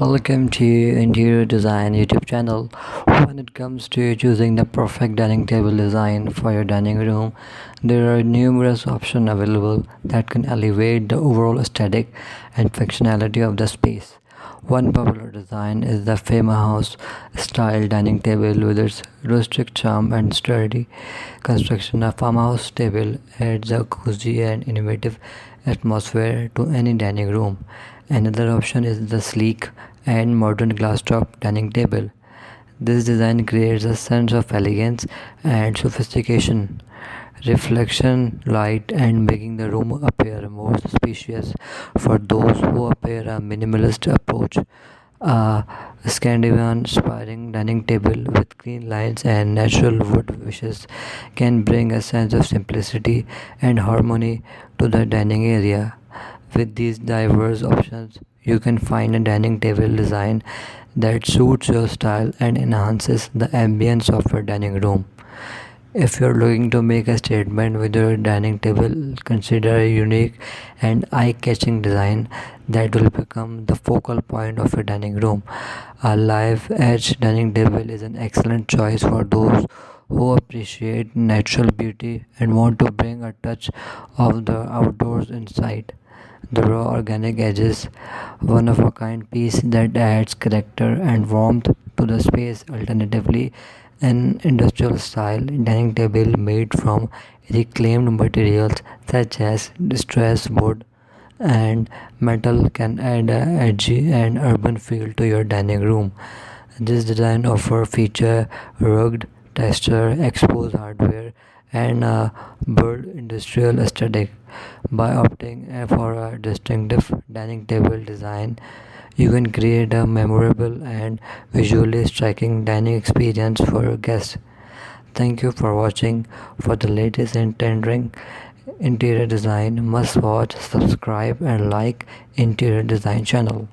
Welcome to Interior Design YouTube channel. When it comes to choosing the perfect dining table design for your dining room, there are numerous options available that can elevate the overall aesthetic and functionality of the space. One popular design is the farmhouse style dining table with its rustic charm and sturdy construction. A farmhouse table adds a cozy and innovative atmosphere to any dining room. Another option is the sleek and modern glass-top dining table. This design creates a sense of elegance and sophistication, reflection, light, and making the room appear more spacious. For those who appear a minimalist approach, a Scandinavian-inspiring dining table with clean lines and natural wood finishes can bring a sense of simplicity and harmony to the dining area. With these diverse options, you can find a dining table design that suits your style and enhances the ambience of your dining room. If you're looking to make a statement with your dining table, consider a unique and eye-catching design that will become the focal point of your dining room. A live edge dining table is an excellent choice for those who appreciate natural beauty and want to bring a touch of the outdoors inside. The raw organic edges, one of a kind piece that adds character and warmth to the space. Alternatively, an industrial style dining table made from reclaimed materials such as distressed wood and metal can add a edgy and urban feel to your dining room. This design offers feature rugged texture, exposed hardware, and a bold industrial aesthetic. By opting for a distinctive dining table design, you can create a memorable and visually striking dining experience for your guests. Thank you for watching. For the latest in tendering interior design, must watch, subscribe, and like Interior Design channel.